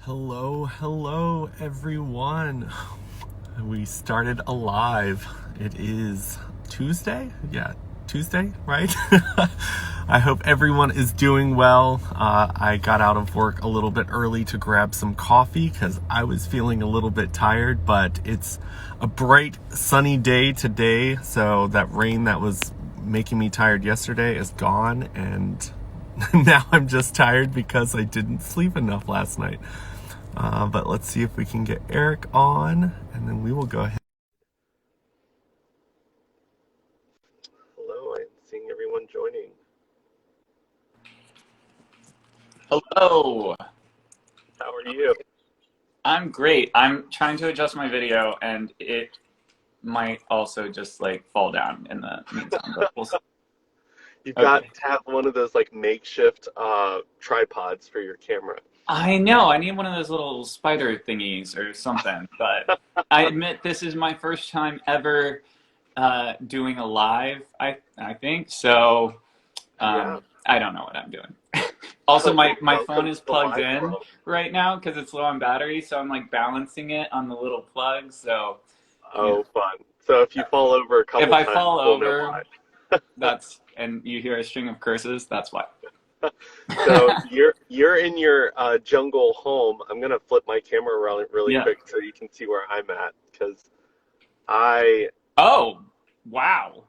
Hello, everyone. We started alive. It is Tuesday? Yeah, Tuesday, right? I hope everyone is doing well. I got out of work a little bit early to grab some coffee because I was feeling a little bit tired, but it's a bright, sunny day today, so that rain that was making me tired yesterday is gone, and now I'm just tired because I didn't sleep enough last night. But let's see if we can get Eric on, and then we will go ahead. Hello, I'm seeing everyone joining. Hello. How are you? I'm great. I'm trying to adjust my video and it might also just like fall down in the meantime, but we'll see. You've got Okay. to have one of those like makeshift tripods for your camera. I know, I need one of those little spider thingies or something, but I admit this is my first time ever doing a live, I think. So Yeah. I don't know what I'm doing. Also, Well, my phone welcome is to the plugged live in world. right now because it's low on battery, so I'm like balancing it on the little plug. So, you know, Oh, fun. So if you fall over a if couple I times, fall we'll know over, why. that's and you hear a string of curses, that's why. So you're in your jungle home. I'm gonna flip my camera around really Yeah. quick so you can see where I'm at, because I Oh, wow.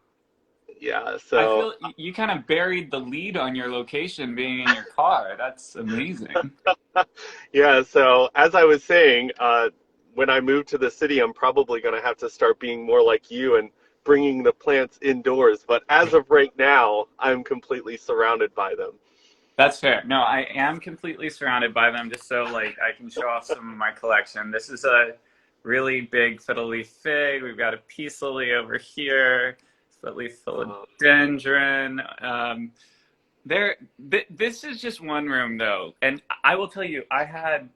yeah. I So feel you kind of buried the lead on your location being in your car. That's amazing. yeah, so as I was saying, when I move to the city, I'm probably going to have to start being more like you and bringing the plants indoors. But as of right now, I'm completely surrounded by them. That's fair. No, I am completely surrounded by them just so like I can show off some of my collection. This is a really big fiddle leaf fig. We've got a peace lily over here, split leaf Uh, philodendron. This is just one room though, and I will tell you, I had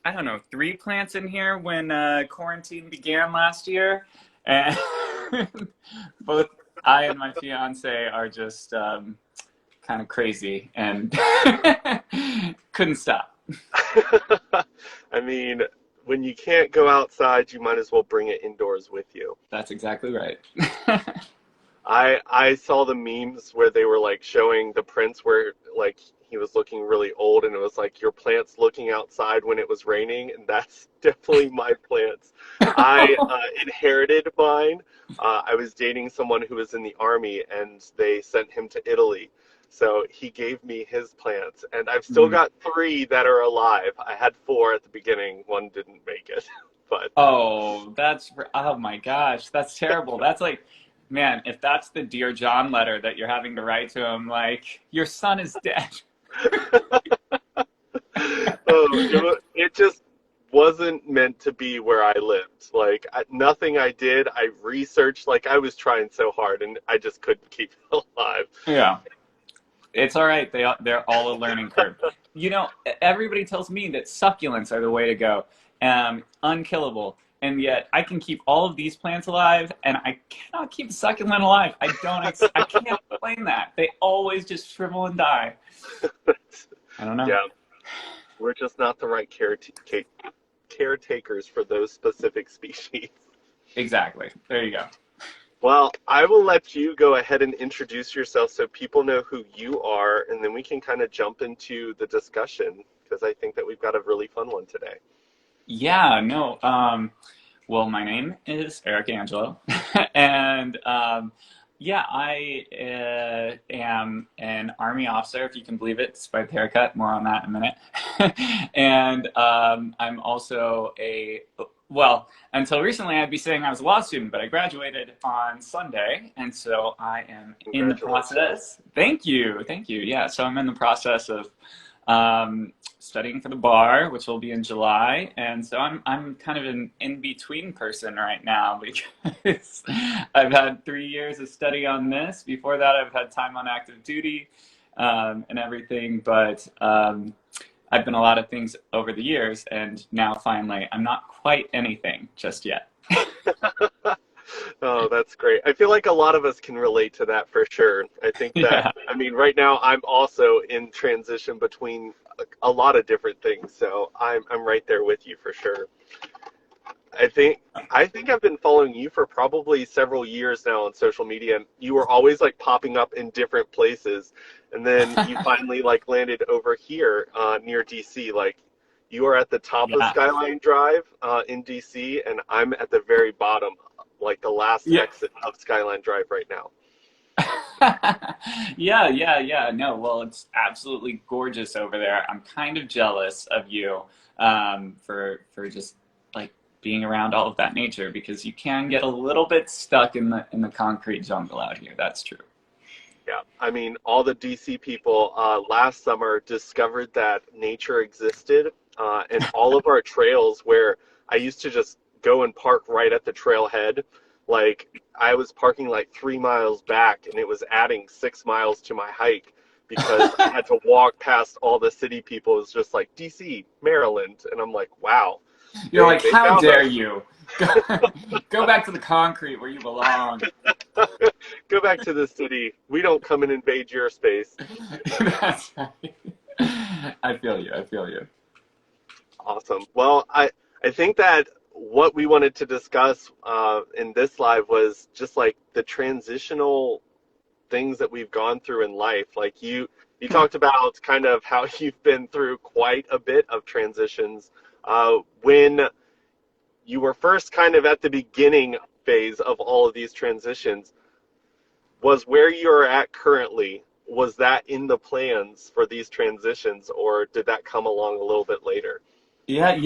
I don't know 3 plants in here when quarantine began last year, and both I and my fiance are just kind of crazy and couldn't stop. I mean, when you can't go outside, you might as well bring it indoors with you. That's exactly right. I saw the memes where they were like showing the prince where like he was looking really old, and it was like your plants looking outside when it was raining, and that's definitely my plants. I inherited mine. I was dating someone who was in the army, and they sent him to Italy. So he gave me his plants, and I've still Mm. got three that are alive. I had four at the beginning, one didn't make it, but Oh, oh my gosh, that's terrible. That's like, man, if that's the Dear John letter that you're having to write to him, like, your son is dead. it just wasn't meant to be where I lived. Like nothing I did, I researched. Like I was trying so hard, and I just couldn't keep it alive. Yeah, it's all right. They're all a learning curve. You know, everybody tells me that succulents are the way to go, unkillable. And yet, I can keep all of these plants alive, and I cannot keep a succulent alive. I can't explain that. They always just shrivel and die. I don't know. Yeah, we're just not the right caretakers for those specific species. Exactly. There you go. Well, I will let you go ahead and introduce yourself so people know who you are, and then we can kind of jump into the discussion because I think that we've got a really fun one today. Yeah, no. Well, my name is Eric Angelo, and yeah, I am an Army officer, if you can believe it, despite the haircut. More on that in a minute. And I'm also well, until recently, I'd be saying I was a law student, but I graduated on Sunday, and so I am in the Congratulations. process. Thank you, thank you. Yeah, so I'm in the process of studying for the bar, which will be in July, and so I'm kind of an in between person right now because I've had 3 years of study on this. Before that, I've had time on active duty and everything, but I've been a lot of things over the years, and now finally, I'm not quite anything just yet. Oh, that's great. I feel like a lot of us can relate to that for sure. I think that, Yeah. I mean, right now I'm also in transition between a lot of different things, so I'm right there with you for sure. I think I think I've been following you for probably several years now on social media, and you were always like popping up in different places, and then you finally like landed over here near DC. Like you are at the top of Yeah. Skyline Drive in DC, and I'm at the very bottom, like the last Yeah. exit of Skyline Drive right now. Yeah. No, well, it's absolutely gorgeous over there. I'm kind of jealous of you for just like being around all of that nature because you can get a little bit stuck in the concrete jungle out here. That's true. Yeah, I mean, all the DC people last summer discovered that nature existed, and all of our trails where I used to just go and park right at the trailhead, like I was parking like 3 miles back, and it was adding 6 miles to my hike because I had to walk past all the city people. It was just like DC, Maryland, and I'm like, wow, You're like, they how found dare us. you? Go, go back to the concrete where you belong. Go back to the city. We don't come and invade your space. That's right. I feel you. I feel you. Awesome. Well, I think that what we wanted to discuss in this live was just like the transitional things that we've gone through in life. Like you talked about kind of how you've been through quite a bit of transitions. When you were first kind of at the beginning phase of all of these transitions, was where you're at currently, was that in the plans for these transitions, or did that come along a little bit later? Yeah,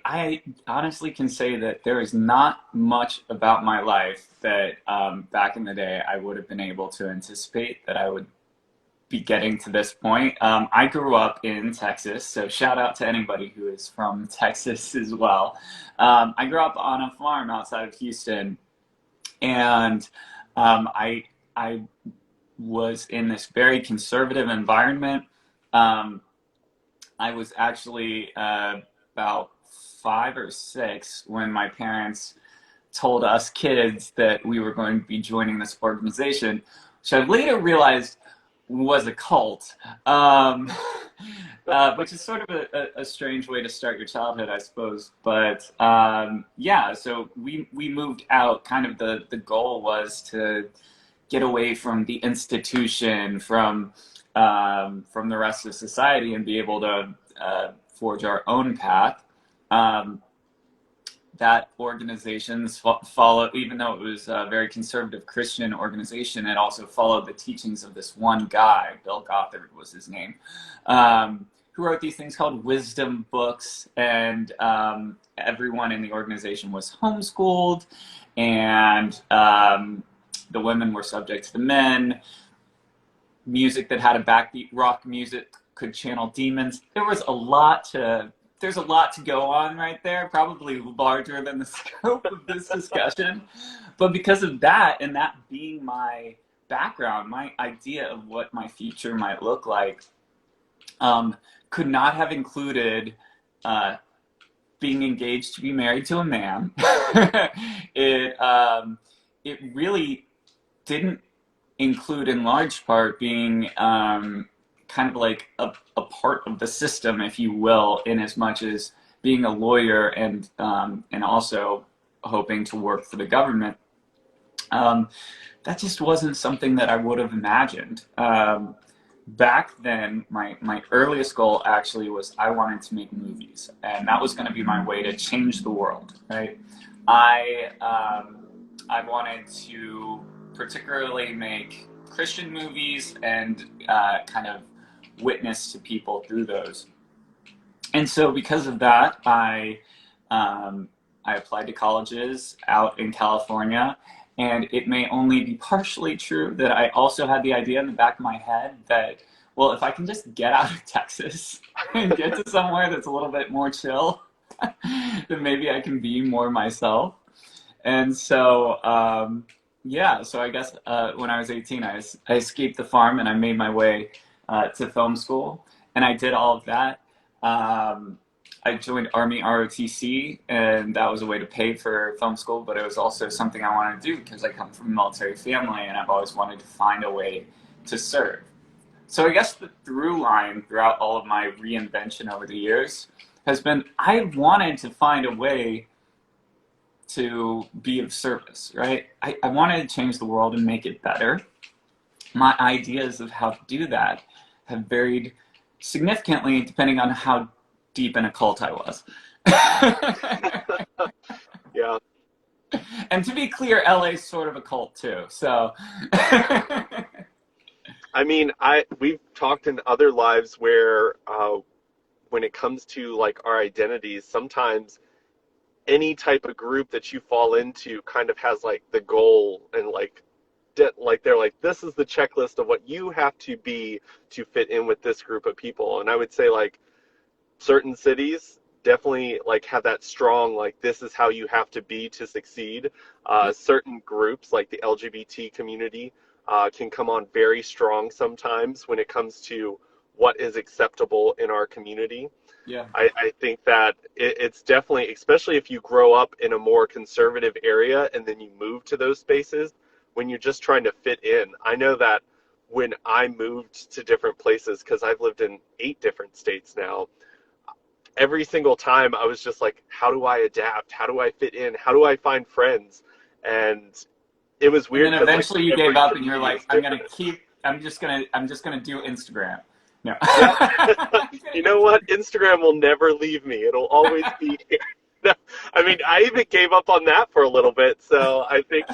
I honestly can say that there is not much about my life that back in the day I would have been able to anticipate that I would be getting to this point. I grew up in Texas, so shout out to anybody who is from Texas as well. I grew up on a farm outside of Houston, and I was in this very conservative environment. Um, I was actually about 5 or 6 when my parents told us kids that we were going to be joining this organization, which I later realized was a cult, which is sort of a strange way to start your childhood, I suppose. But yeah, so we moved out. Kind of the goal was to get away from the institution, from the rest of society, and be able to forge our own path. Um, that organizations followed, even though it was a very conservative Christian organization, it also followed the teachings of this one guy, Bill Gothard was his name, who wrote these things called wisdom books, and everyone in the organization was homeschooled, and the women were subject to the men. Music that had a backbeat, rock music, could channel demons. There's a lot to go on right there, probably larger than the scope of this discussion. But because of that, and that being my background, my idea of what my future might look like, could not have included being engaged to be married to a man. It really didn't include, in large part, being kind of like a part of the system, if you will, in as much as being a lawyer and also hoping to work for the government. That just wasn't something that I would have imagined. Back then, my earliest goal actually was I wanted to make movies, and that was going to be my way to change the world, right? I I wanted to particularly make Christian movies and kind of witness to people through those. And so because of that, I applied to colleges out in California, and it may only be partially true that I also had the idea in the back of my head that, well, if I can just get out of Texas and get to somewhere that's a little bit more chill, then maybe I can be more myself. And so, yeah, so I guess when I was 18, I escaped the farm and I made my way to film school, and I did all of that. Um, I joined Army ROTC, and that was a way to pay for film school, but it was also something I wanted to do because I come from a military family and I've always wanted to find a way to serve. So I guess the through line throughout all of my reinvention over the years has been I wanted to find a way to be of service, right? I wanted to change the world and make it better. My ideas of how to do that have varied significantly depending on how deep in a cult I was. Yeah. And to be clear, LA's sort of a cult too. So I mean, we've talked in other lives where when it comes to like our identities, sometimes any type of group that you fall into kind of has like the goal and like like they're like this is the checklist of what you have to be to fit in with this group of people. And I would say like certain cities definitely like have that strong like this is how you have to be to succeed. Certain groups like the LGBT community can come on very strong sometimes when it comes to what is acceptable in our community. yeah. I think that it's definitely, especially if you grow up in a more conservative area and then you move to those spaces when you're just trying to fit in. I know that when I moved to different places, because I've lived in 8 different states now, every single time I was just like, how do I adapt? How do I fit in? How do I find friends? And it was And weird then because like eventually you every gave up and you're community is like, I'm gonna different. keep I'm just gonna do Instagram. No. Yep. You know what? Instagram will never leave me. It'll always be here. No, I mean, I even gave up on that for a little bit. So I think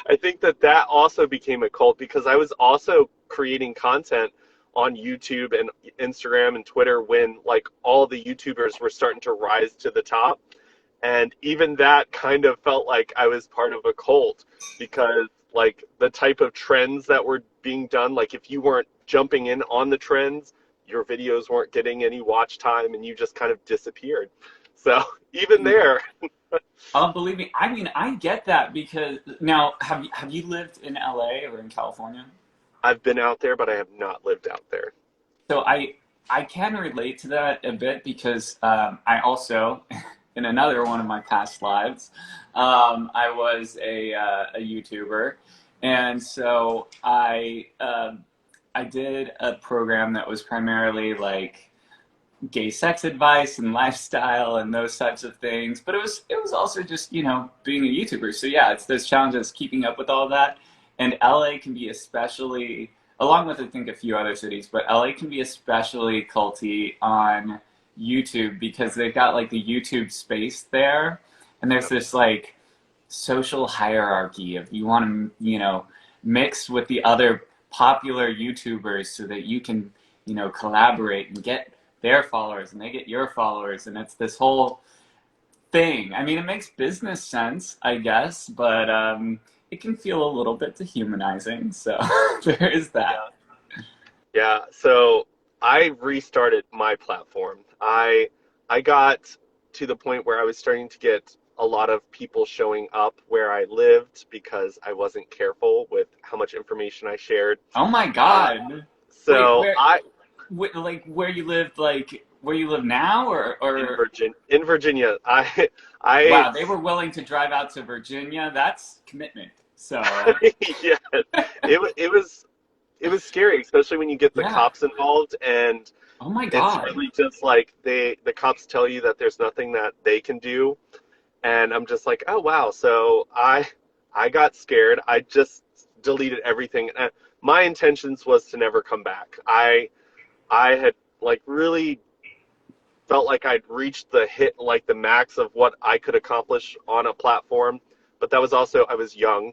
I think that that also became a cult because I was also creating content on YouTube and Instagram and Twitter when like all the YouTubers were starting to rise to the top. And even that kind of felt like I was part of a cult because like the type of trends that were being done, like if you weren't jumping in on the trends, your videos weren't getting any watch time and you just kind of disappeared. So even there, Oh, believe me, I mean I get that because now have you lived in LA or in California? I've been out there, but I have not lived out there. So I can relate to that a bit because I also in another one of my past lives I was a YouTuber, and so I did a program that was primarily like gay sex advice and lifestyle and those types of things. But it was also just being a YouTuber. So yeah, it's those challenges keeping up with all that. And LA can be especially, along with I think a few other cities, but LA can be especially culty on YouTube because they've got like the YouTube space there, and there's this like social hierarchy of you want to mix with the other popular YouTubers so that you can collaborate and get their followers and they get your followers, and it's this whole thing. I mean, it makes business sense, I guess, but it can feel a little bit dehumanizing. So there is that. Yeah. Yeah, so I restarted my platform. I got to the point where I was starting to get a lot of people showing up where I lived because I wasn't careful with how much information I shared. Oh my Uh, God! Wait, so I like where you live, like where you live now, or in Virginia, I wow, they were willing to drive out to Virginia. That's commitment. So yeah, it was scary, especially when you get the yeah. cops involved, and Oh my it's God. really just like the cops tell you that there's nothing that they can do, and I'm just like, oh wow. So I got scared. I just deleted everything. My intentions was to never come back. I had like really felt like I'd reached the hit like the max of what I could accomplish on a platform, but that was also I was young,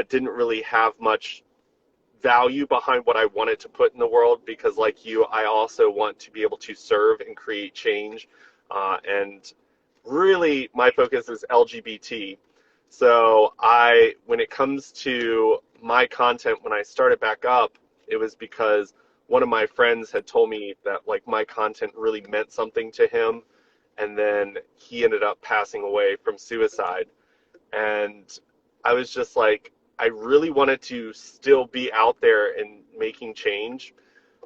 didn't really have much value behind what I wanted to put in the world because, like you, I also want to be able to serve and create change. And really, my focus is LGBT. So when it comes to my content, when I started back up, it was because one of my friends had told me that like my content really meant something to him, and then he ended up passing away from suicide. And I was just like, I really wanted to still be out there and making change.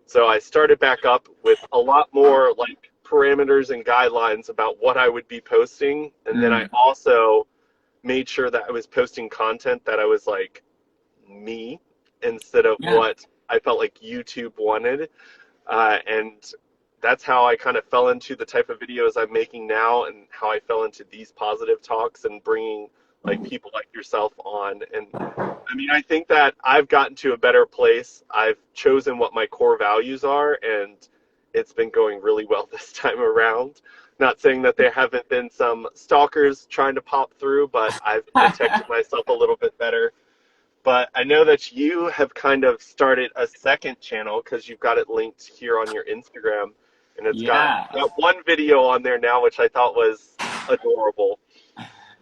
So I started back up with a lot more like parameters and guidelines about what I would be posting, and then I Mm. also made sure that I was posting content that I was like me instead of Yeah. what I felt like YouTube wanted. And that's how I kind of fell into the type of videos I'm making now, and how I fell into these positive talks and bringing like people like yourself on. And I mean, I think that I've gotten to a better place. I've chosen what my core values are, and it's been going really well this time around. Not saying that there haven't been some stalkers trying to pop through, but I've protected myself a little bit better. But I know that you have kind of started a second channel because you've got it linked here on your Instagram, and it's got Yeah. one video on there now, which I thought was adorable.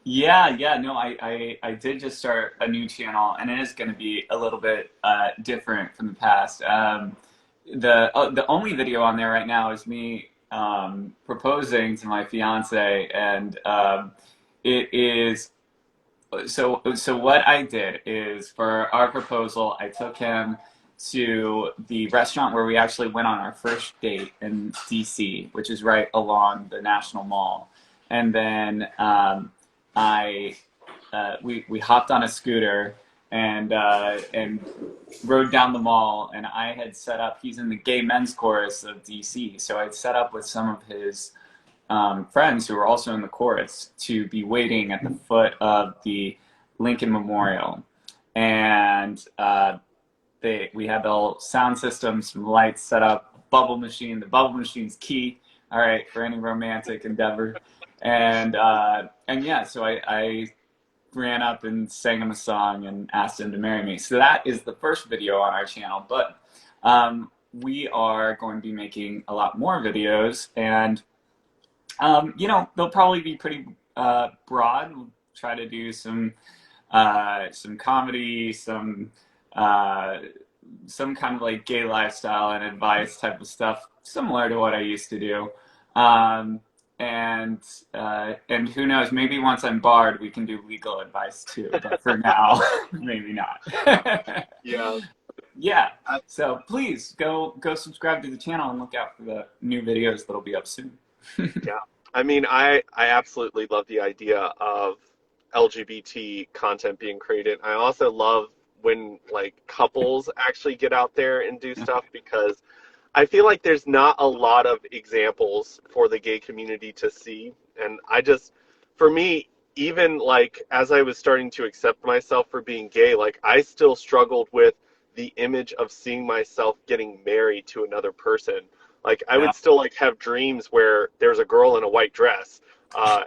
Yeah. No, I did just start a new channel, and it is going to be a little bit different from the past. The only video on there right now is me proposing to my fiance, and it is so what I did is for our proposal, I took him to the restaurant where we actually went on our first date in DC, which is right along the National Mall. And then I we hopped on a scooter and rode down the mall. And I had set up. He's in the gay men's chorus of DC, so I'd set up with some of his friends who were also in the chorus to be waiting at the foot of the Lincoln Memorial. And we had the whole sound system, some lights set up, bubble machine. The bubble machine's key, all right, for any romantic endeavor. And yeah, so I ran up and sang him a song and asked him to marry me. So that is the first video on our channel. But we are going to be making a lot more videos, and they'll probably be pretty broad. We'll try to do some comedy, some kind of like gay lifestyle and advice type of stuff, similar to what I used to do. And who knows? Maybe once I'm barred, we can do legal advice too. But for now, maybe not. Yeah. Yeah. So please go subscribe to the channel and look out for the new videos that'll be up soon. Yeah. I mean, I absolutely love the idea of LGBT content being created. I also love when like couples actually get out there and do stuff, because I feel like there's not a lot of examples for the gay community to see. And for me, even like as I was starting to accept myself for being gay, like I still struggled with the image of seeing myself getting married to another person. Like I Yeah. would still like have dreams where there's a girl in a white dress,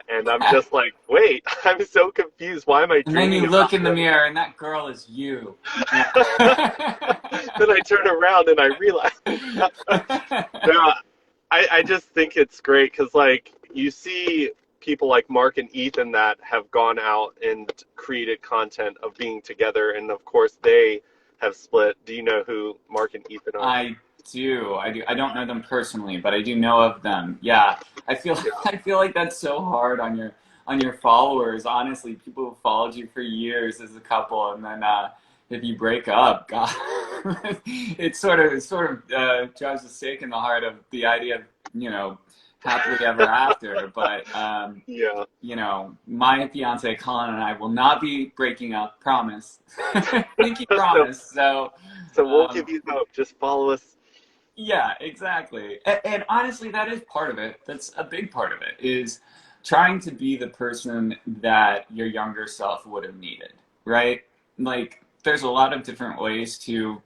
and I'm just like, wait, I'm so confused. Why am I And then dreaming you about look in the this? mirror and that girl is you. Then I turn around and I realize, no, I just think it's great because like you see people like Mark and Ethan that have gone out and created content of being together, and of course they have split. Do you know who Mark and Ethan are? I do. I don't know them personally, but I do know of them. Yeah. I feel Yeah. I feel like that's so hard on your followers. Honestly, people who followed you for years as a couple, and then if you break up, God, it sort of drives a stake in the heart of the idea of happily ever after. But Yeah. my fiance Colin and I will not be breaking up. Promise. Pinky promise. So We'll give you hope. Just follow us. yeah, exactly. And honestly, that is part of it. That's a big part of it, is trying to be the person that your younger self would have needed, right? Like, there's a lot of different ways to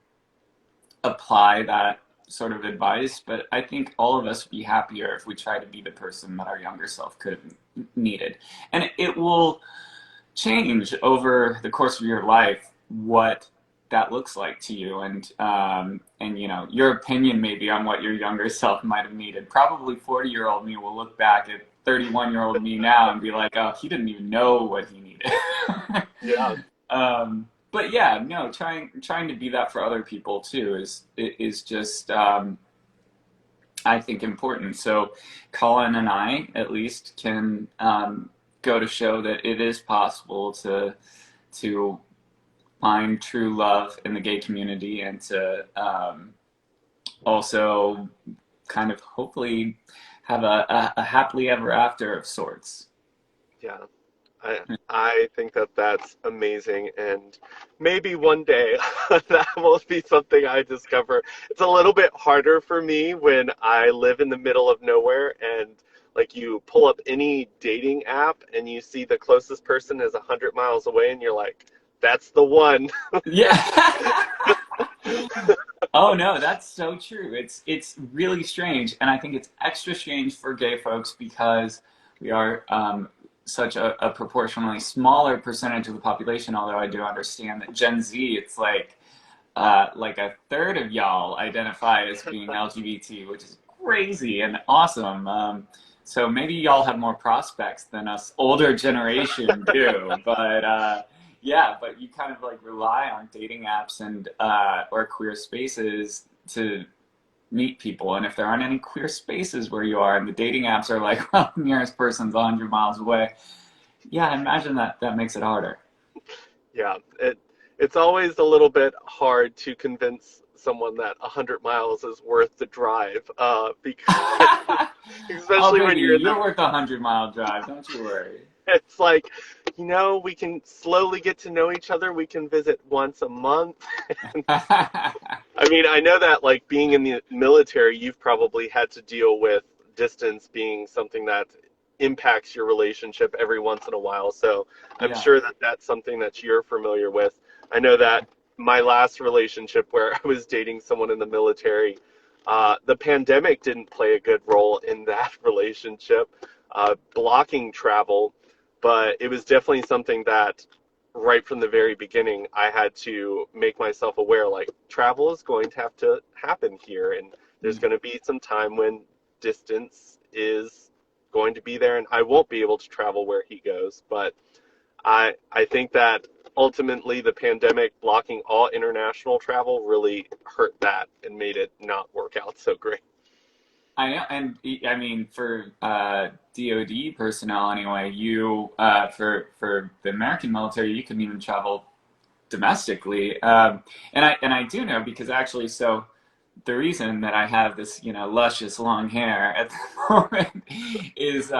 apply that sort of advice, but I think all of us would be happier if we try to be the person that our younger self could have needed. And it will change over the course of your life what that looks like to you, and your opinion maybe on what your younger self might have needed. Probably 40-year-old me will look back at 31-year-old me now and be like, oh, he didn't even know what he needed. Yeah. But yeah, no, trying to be that for other people too is just I think important. So Colin and I at least can go to show that it is possible to find true love in the gay community, and to also kind of hopefully have a happily ever after of sorts. Yeah. I think that that's amazing, and maybe one day that will be something I discover. It's a little bit harder for me when I live in the middle of nowhere, and like you pull up any dating app and you see the closest person is 100 miles away, and you're like, that's the one. Yeah. Oh no, that's so true. It's really strange, and I think it's extra strange for gay folks because we are such a proportionally smaller percentage of the population. Although I do understand that Gen Z, it's like a third of y'all identify as being LGBT, which is crazy and awesome. So maybe y'all have more prospects than us older generation do, but yeah, but you kind of like rely on dating apps and or queer spaces to meet people. And if there aren't any queer spaces where you are, and the dating apps are like, well, the nearest person's 100 miles away, yeah, I imagine that that makes it harder. Yeah, it's always a little bit hard to convince someone that 100 miles is worth the drive, because Oh, especially when baby, you're in you're the worth a 100-mile drive. Don't you worry. it's like, we can slowly get to know each other. We can visit once a month. I mean, I know that like being in the military, you've probably had to deal with distance being something that impacts your relationship every once in a while. So I'm Yeah. sure that that's something that you're familiar with. I know that my last relationship where I was dating someone in the military, the pandemic didn't play a good role in that relationship, blocking travel, but it was definitely something that right from the very beginning, I had to make myself aware like travel is going to have to happen here, and there's going to be some time when distance is going to be there, and I won't be able to travel where he goes. But I think that ultimately the pandemic blocking all international travel really hurt that and made it not work out so great. I know, and I mean, for DoD personnel anyway, you for the American military, you can even travel domestically. And I do know because actually, so the reason that I have this, luscious long hair at the moment is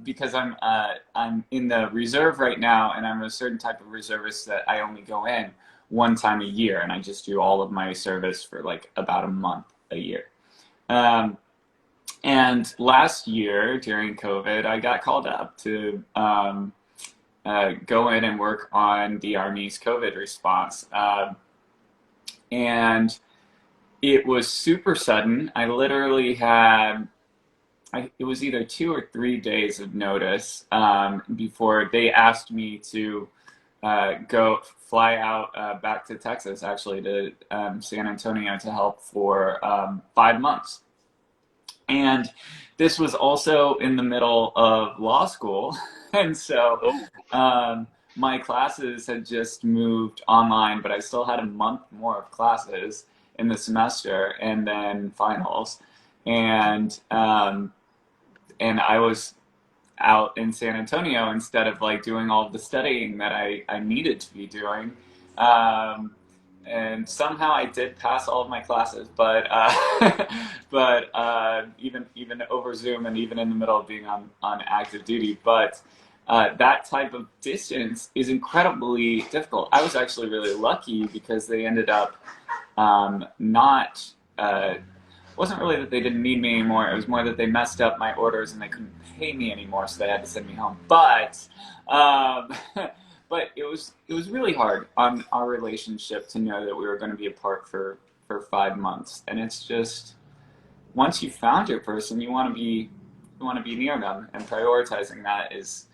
because I'm in the reserve right now, and I'm a certain type of reservist that I only go in one time a year, and I just do all of my service for like about a month a year. Um, and last year during COVID, I got called up to go in and work on the Army's COVID response. And it was super sudden. I literally had, it was either 2 or 3 days of notice before they asked me to go fly out back to Texas, actually, to San Antonio to help for 5 months. And this was also in the middle of law school. And so Oh, my classes had just moved online, but I still had a month more of classes in the semester and then finals. And and I was out in San Antonio instead of like doing all of the studying that I needed to be doing. Um, and somehow I did pass all of my classes, but but even over Zoom and even in the middle of being on active duty. But that type of distance is incredibly difficult. I was actually really lucky because they ended up not. Wasn't really that they didn't need me anymore. It was more that they messed up my orders and they couldn't pay me anymore, so they had to send me home. Um, but it was really hard on our relationship to know that we were going to be apart for 5 months. And it's just once you found your person, you want to be near them, and prioritizing that is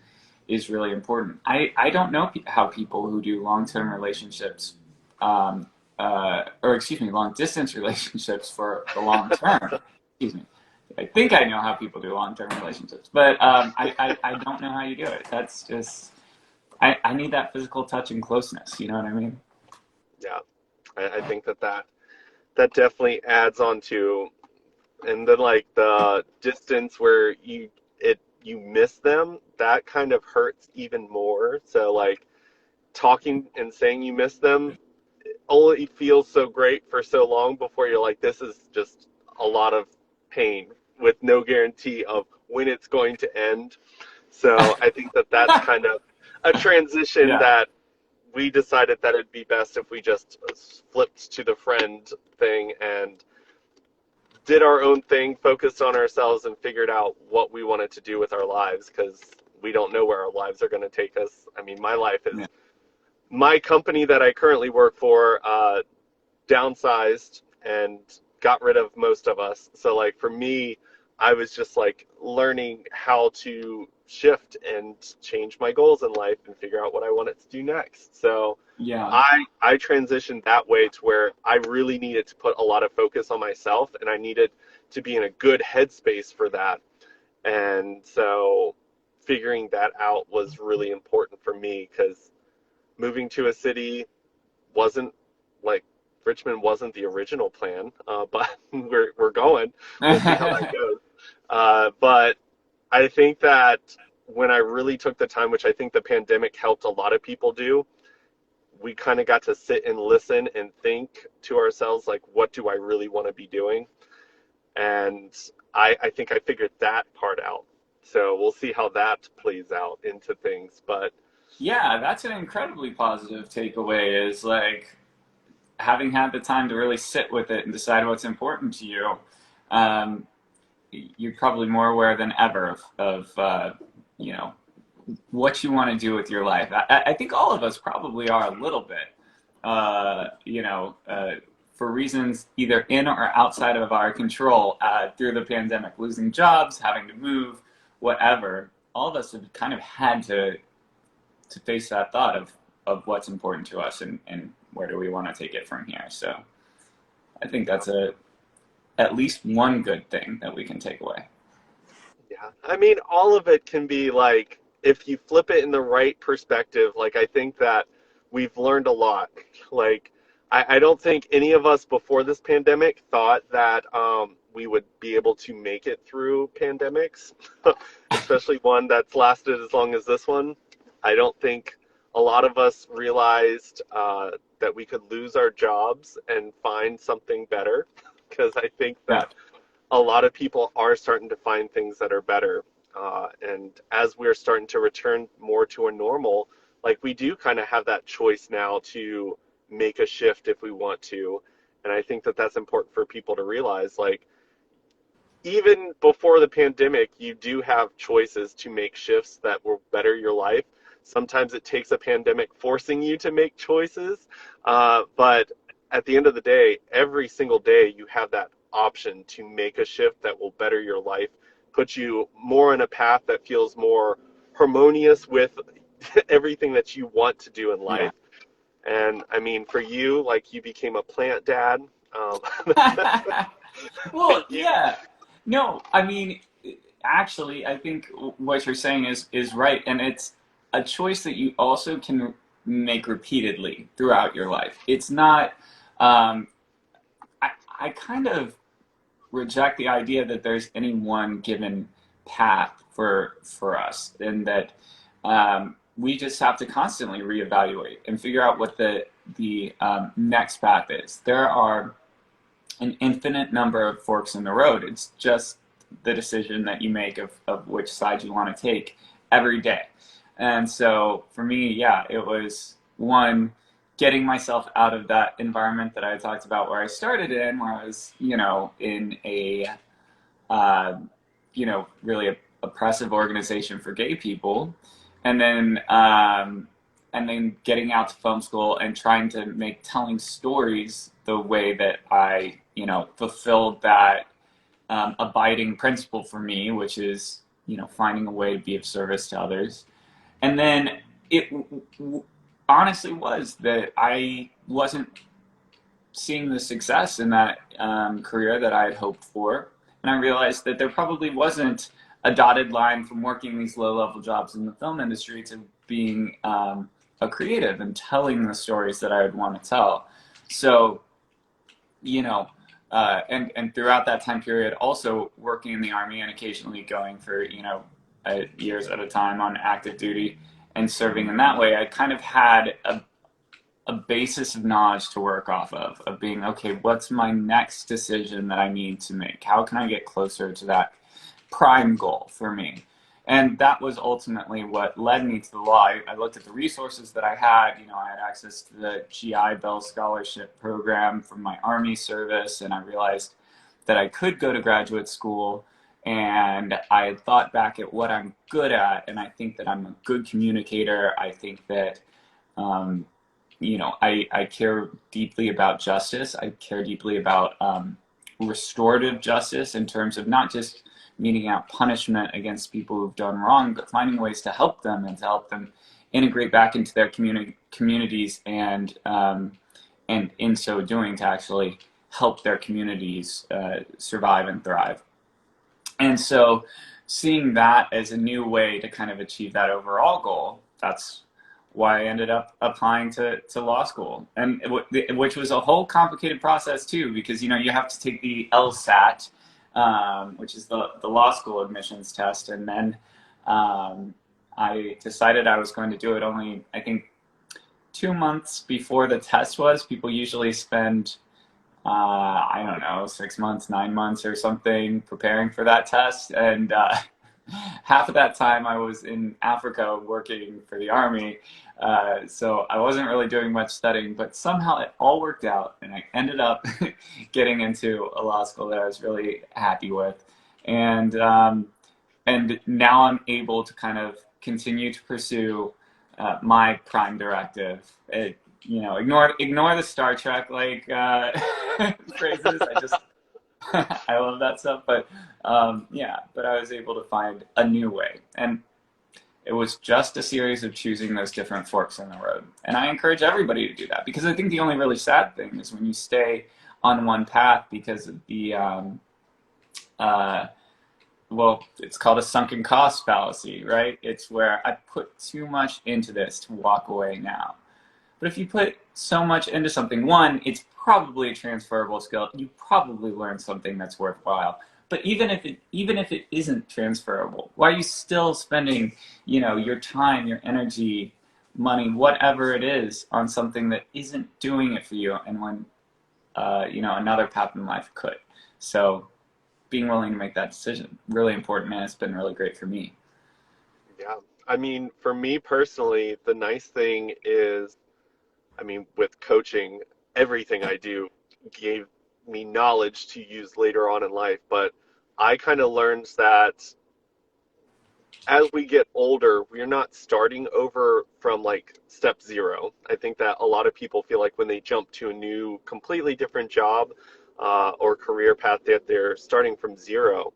really important. I don't know how people who do long term relationships, or excuse me, long distance relationships for the long term. Excuse me. I think I know how people do long term relationships, but I don't know how you do it. That's just, I need that physical touch and closeness. You know what I mean? yeah. I think that definitely adds on to, and then like the distance where you miss them, that kind of hurts even more. So like talking and saying you miss them only feels so great for so long before you're like, this is just a lot of pain with no guarantee of when it's going to end. So I think that that's kind of a transition Yeah. that we decided that it'd be best if we just flipped to the friend thing and did our own thing, focused on ourselves, and figured out what we wanted to do with our lives because we don't know where our lives are going to take us. I mean, my life is Yeah. my company that I currently work for downsized and got rid of most of us. So like for me, I was just like learning how to shift and change my goals in life and figure out what I wanted to do next. So Yeah. I transitioned that way to where I really needed to put a lot of focus on myself and I needed to be in a good headspace for that. And so figuring that out was really important for me because moving to a city wasn't like Richmond wasn't the original plan, but we're going. We'll see how that goes. But I think that when I really took the time, which I think the pandemic helped a lot of people do, we kind of got to sit and listen and think to ourselves, like, what do I really want to be doing? And I think I figured that part out. So we'll see how that plays out into things. But Yeah, that's an incredibly positive takeaway is like having had the time to really sit with it and decide what's important to you. Um, you're probably more aware than ever of you know, what you want to do with your life. I think all of us probably are a little bit, you know, for reasons either in or outside of our control through the pandemic, losing jobs, having to move, whatever. All of us have kind of had to face that thought of what's important to us and where do we want to take it from here. So I think that's at least one good thing that we can take away. yeah, I mean, all of it can be like, if you flip it in the right perspective, like, I think that we've learned a lot. Like, I don't think any of us before this pandemic thought that we would be able to make it through pandemics, especially one that's lasted as long as this one. I don't think a lot of us realized that we could lose our jobs and find something better, because I think Yeah. that a lot of people are starting to find things that are better. And as we're starting to return more to a normal, like we do kind of have that choice now to make a shift if we want to. And I think that that's important for people to realize. Like, even before the pandemic, you do have choices to make shifts that will better your life. Sometimes it takes a pandemic forcing you to make choices, but at the end of the day, every single day you have that option to make a shift that will better your life, put you more on a path that feels more harmonious with everything that you want to do in Yeah. life. And I mean, for you, like you became a plant dad. Um, Well, you, yeah. No, I mean, actually, I think what you're saying is right, and it's a choice that you also can make repeatedly throughout your life. It's not. Um, I kind of reject the idea that there's any one given path for us, and that we just have to constantly reevaluate and figure out what the next path is. There are an infinite number of forks in the road. It's just the decision that you make of which side you want to take every day. And so for me, yeah, it was one, getting myself out of that environment that I talked about where I started in, where I was, you know, in a, uh, you know, really oppressive organization for gay people. And then getting out to film school and trying to make telling stories the way that I, you know, fulfilled that abiding principle for me, which is, you know, finding a way to be of service to others. And then it honestly was that I wasn't seeing the success in that career that I had hoped for. And I realized that there probably wasn't a dotted line from working these low level jobs in the film industry to being a creative and telling the stories that I would want to tell. So, you know, and throughout that time period, also working in the Army and occasionally going for, you know, years at a time on active duty and serving in that way, I kind of had a basis of knowledge to work off of being, okay, what's my next decision that I need to make? How can I get closer to that prime goal for me? And that was ultimately what led me to the law. I looked at the resources that I had. I had access to the GI Bill scholarship program from my Army service, and I realized that I could go to graduate school. And I had thought back at what I'm good at, and I think that I'm a good communicator. I think that I care deeply about justice. I care deeply about restorative justice in terms of not just meting out punishment against people who've done wrong, but finding ways to help them and to help them integrate back into their communities, and in so doing to actually help their communities survive and thrive. And so seeing that as a new way to kind of achieve that overall goal, that's why I ended up applying to law school, and which was a whole complicated process too, because you have to take the LSAT, which is the law school admissions test, and then I decided I was going to do it only, I think, 2 months before the test was. People usually spend I don't know, 6 months, 9 months or something preparing for that test, and half of that time I was in Africa working for the Army. So I wasn't really doing much studying, but somehow it all worked out, and I ended up getting into a law school that I was really happy with. And now I'm able to kind of continue to pursue my prime directive. Ignore the Star Trek phrases. I love that stuff, but but I was able to find a new way, and it was just a series of choosing those different forks in the road. And I encourage everybody to do that, because I think the only really sad thing is when you stay on one path because of the it's called a sunken cost fallacy, right? It's where I put too much into this to walk away now. But if you put so much into something, one, it's probably a transferable skill. You probably learn something that's worthwhile. But even if it isn't transferable, why are you still spending, your time, your energy, money, whatever it is, on something that isn't doing it for you, and when another path in life could? So being willing to make that decision, really important, and it's been really great for me. Yeah. I mean, for me personally, the nice thing is, with coaching, everything I do gave me knowledge to use later on in life, but I kind of learned that as we get older, we're not starting over from step zero. I think that a lot of people feel like when they jump to a new, completely different job or career path, that they're starting from zero.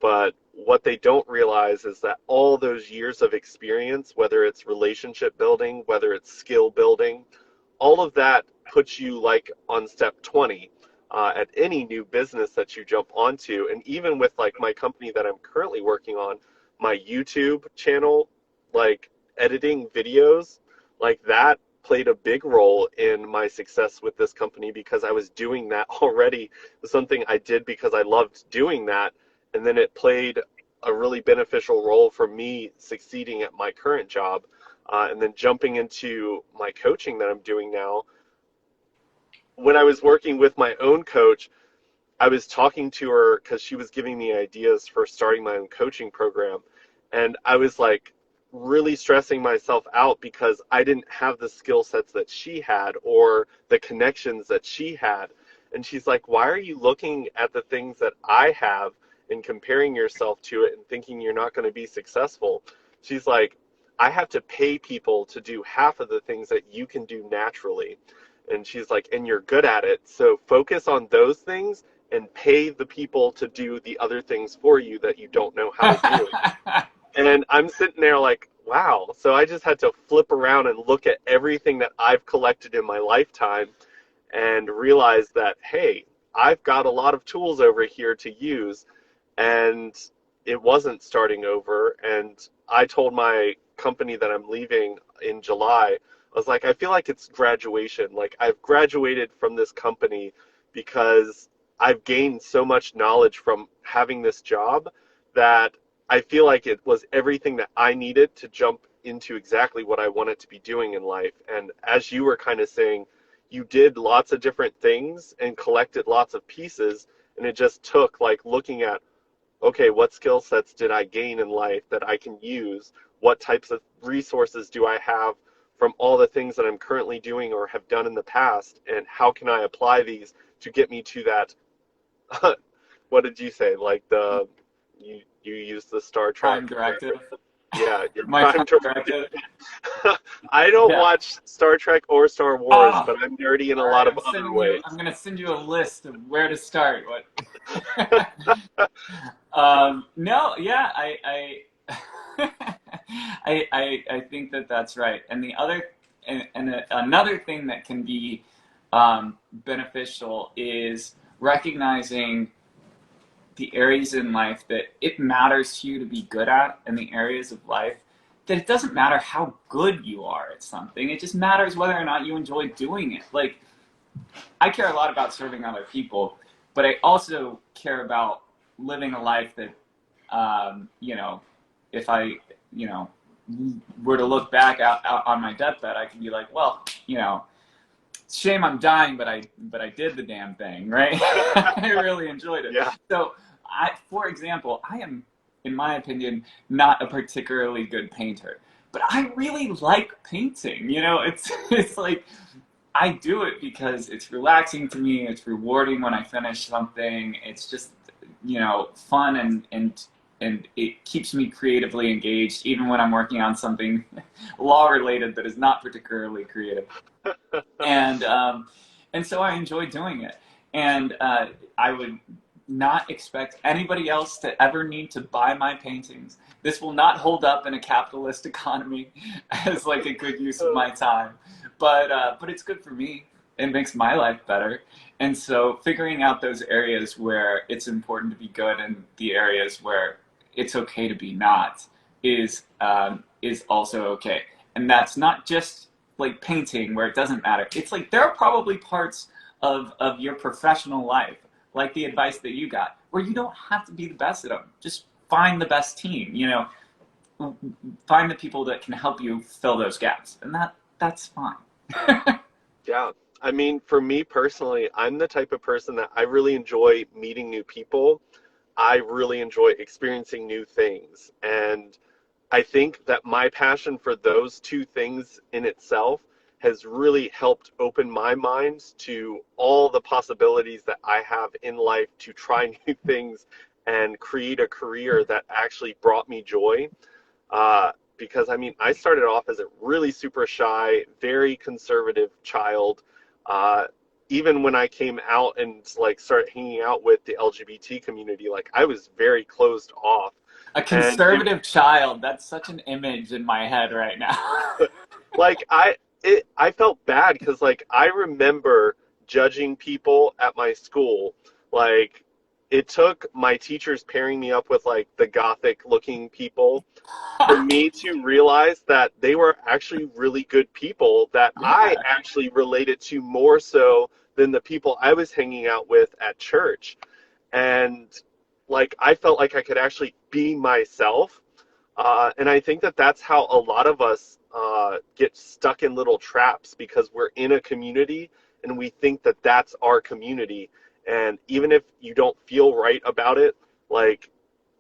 But what they don't realize is that all those years of experience, whether it's relationship building, whether it's skill building, all of that puts you on step 20 at any new business that you jump onto. And even with my company that I'm currently working on, my YouTube channel, editing videos, that played a big role in my success with this company, because I was doing that already. It was something I did because I loved doing that. And then it played a really beneficial role for me succeeding at my current job. And then jumping into my coaching that I'm doing now. When I was working with my own coach, I was talking to her because she was giving me ideas for starting my own coaching program. And I was really stressing myself out because I didn't have the skill sets that she had or the connections that she had. And she's like, why are you looking at the things that I have and comparing yourself to it and thinking you're not going to be successful? She's like, I have to pay people to do half of the things that you can do naturally. And she's like, and you're good at it. So focus on those things and pay the people to do the other things for you that you don't know how to do. And I'm sitting there wow. So I just had to flip around and look at everything that I've collected in my lifetime and realize that, hey, I've got a lot of tools over here to use. And it wasn't starting over. And I told my company that I'm leaving in July, I was like, I feel like it's graduation. I've graduated from this company because I've gained so much knowledge from having this job that I feel like it was everything that I needed to jump into exactly what I wanted to be doing in life. And as you were kind of saying, you did lots of different things and collected lots of pieces, and it just took like looking at, okay, what skill sets did I gain in life that I can use? What types of resources do I have from all the things that I'm currently doing or have done in the past? And how can I apply these to get me to that? What did you say? Like you used the Star Trek Prime Directive. yeah, your My prime Prime directive. Directive. I don't Yeah. watch Star Trek or Star Wars, Ah, but I'm nerdy in a all lot right. of other ways. I'm gonna send you a list of where to start. What? No, yeah, I think that that's right. And the other, another thing that can be beneficial is recognizing the areas in life that it matters to you to be good at, and the areas of life that it doesn't matter how good you are at something. It just matters whether or not you enjoy doing it. Like, I care a lot about serving other people, but I also care about living a life that, you know, if I, you know, were to look back out on my deathbed, I could be like, well, you know, shame I'm dying, but I did the damn thing, right? I really enjoyed it. Yeah. So, for example, I am, in my opinion, not a particularly good painter, but I really like painting. You know, it's like I do it because it's relaxing to me. It's rewarding when I finish something. It's just, you know, fun, and it keeps me creatively engaged, even when I'm working on something law related that is not particularly creative. And so I enjoy doing it. And I would not expect anybody else to ever need to buy my paintings. This will not hold up in a capitalist economy as like a good use of my time. But it's good for me. It makes my life better. And so figuring out those areas where it's important to be good and the areas where it's okay to be not is also okay. And that's not just like painting where it doesn't matter. It's like there are probably parts of your professional life, like the advice that you got, where you don't have to be the best at them. Just find the best team, you know, find the people that can help you fill those gaps. And that's fine. Yeah. I mean, for me personally, I'm the type of person that I really enjoy meeting new people. I really enjoy experiencing new things. And I think that my passion for those two things in itself has really helped open my mind to all the possibilities that I have in life to try new things and create a career that actually brought me joy. Because I mean, I started off as a really super shy, very conservative child. Uh, Even when I came out and like started hanging out with the LGBT community, like I was very closed off. A And conservative child, that's such an image in my head right now. like I felt bad because like I remember judging people at my school. Like it took my teachers pairing me up with like the gothic looking people for me to realize that they were actually really good people that I Yeah. actually related to more so than the people I was hanging out with at church. And like I felt like I could actually be myself. And I think that that's how a lot of us get stuck in little traps because we're in a community and we think that that's our community. And even if you don't feel right about it, like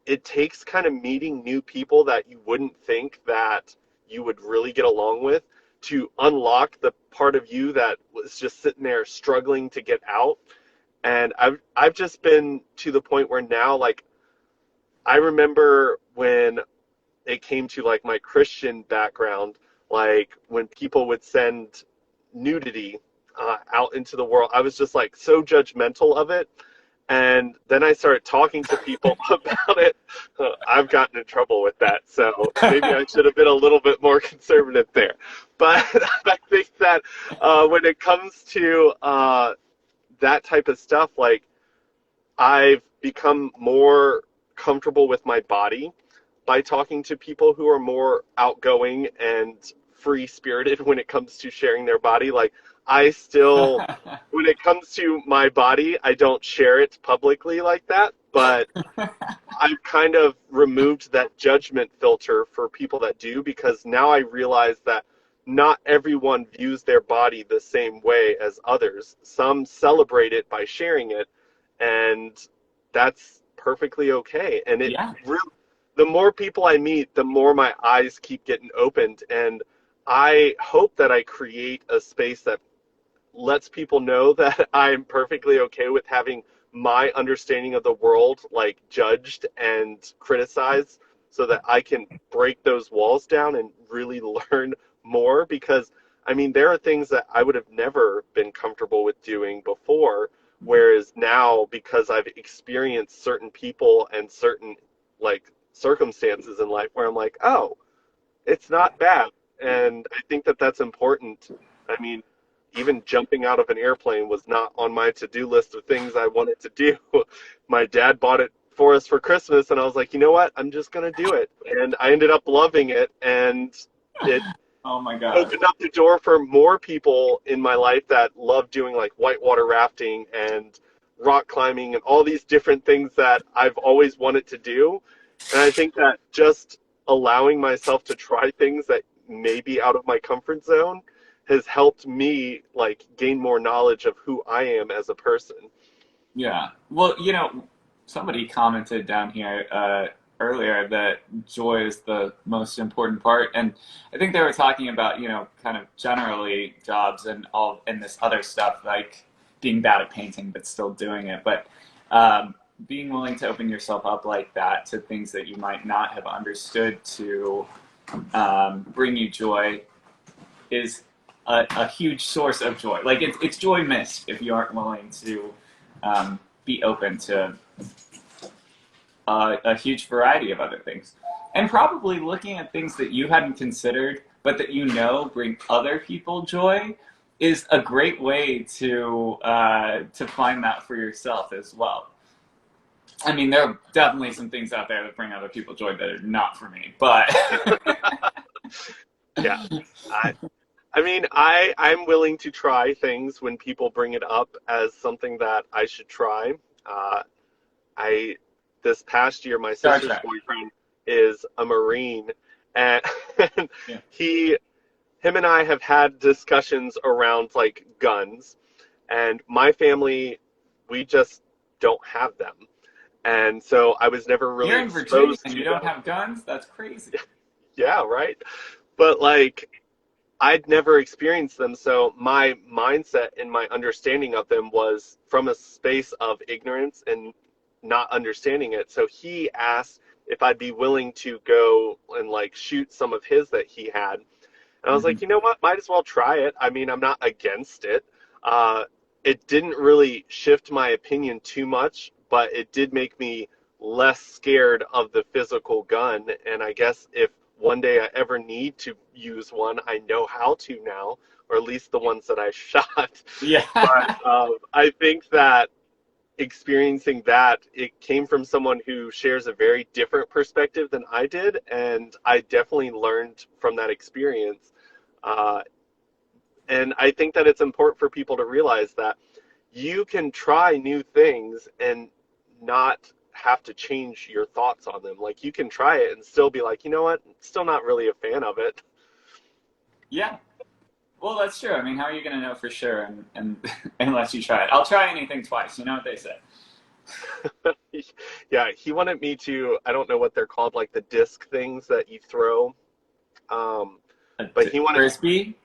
it takes kind of meeting new people that you wouldn't think that you would really get along with to unlock the part of you that was just sitting there struggling to get out. And I've just been to the point where now, like, I remember when it came to like my Christian background, like when people would send nudity out into the world, I was just like so judgmental of it. And then I started talking to people about it. I've gotten in trouble with that, so maybe I should have been a little bit more conservative there. But I think that when it comes to that type of stuff, like I've become more comfortable with my body by talking to people who are more outgoing and free spirited when it comes to sharing their body. Like, I still, when it comes to my body, I don't share it publicly like that. but I've kind of removed that judgment filter for people that do, because now I realize that not everyone views their body the same way as others. Some celebrate it by sharing it, and that's perfectly okay. And Yeah. the more people I meet, the more my eyes keep getting opened, and I hope that I create a space that lets people know that I'm perfectly okay with having my understanding of the world like judged and criticized, so that I can break those walls down and really learn more. Because I mean, there are things that I would have never been comfortable with doing before, whereas now, because I've experienced certain people and certain like circumstances in life where I'm like, oh, it's not bad. And I think that that's important. I mean, even jumping out of an airplane was not on my to-do list of things I wanted to do. My dad bought it for us for Christmas, and I was like, you know what? I'm just going to do it. And I ended up loving it, and it Oh my God. opened up the door for more people in my life that love doing like whitewater rafting and rock climbing and all these different things that I've always wanted to do. And I think that just allowing myself to try things that may be out of my comfort zone has helped me like gain more knowledge of who I am as a person. Yeah. Well, somebody commented down here earlier that joy is the most important part, and I think they were talking about, kind of generally jobs and all and this other stuff like being bad at painting but still doing it. But being willing to open yourself up like that to things that you might not have understood to bring you joy is a huge source of joy. Like it's joy missed if you aren't willing to be open to a huge variety of other things. And probably looking at things that you hadn't considered, but that bring other people joy, is a great way to find that for yourself as well. I mean, there are definitely some things out there that bring other people joy that are not for me, but Yeah. I mean, I'm willing to try things when people bring it up as something that I should try. I This past year, my Star sister's Trek. boyfriend is a Marine, and Yeah. him and I have had discussions around like guns, and my family, we just don't have them, and so I was never really You're in Virginia exposed and to you don't them. have guns? That's crazy. Yeah, right. But like, I'd never experienced them, so my mindset and my understanding of them was from a space of ignorance and not understanding it. So he asked if I'd be willing to go and like shoot some of his that he had. And I was Mhm. like, you know what? Might as well try it. I mean, I'm not against it. It didn't really shift my opinion too much, but it did make me less scared of the physical gun. And I guess if one day I ever need to use one, I know how to now, or at least the ones that I shot. Yeah. But I think that experiencing that, it came from someone who shares a very different perspective than I did, and I definitely learned from that experience. Uh, and I think that it's important for people to realize that you can try new things and not have to change your thoughts on them. Like you can try it and still be like, you know what, still not really a fan of it. Yeah. Well, that's true. I mean, how are you going to know for sure and unless you try it? I'll try anything twice. You know what they say. Yeah, he wanted me to, I don't know what they're called, like the disc things that you throw. But he wanted, Frisbee?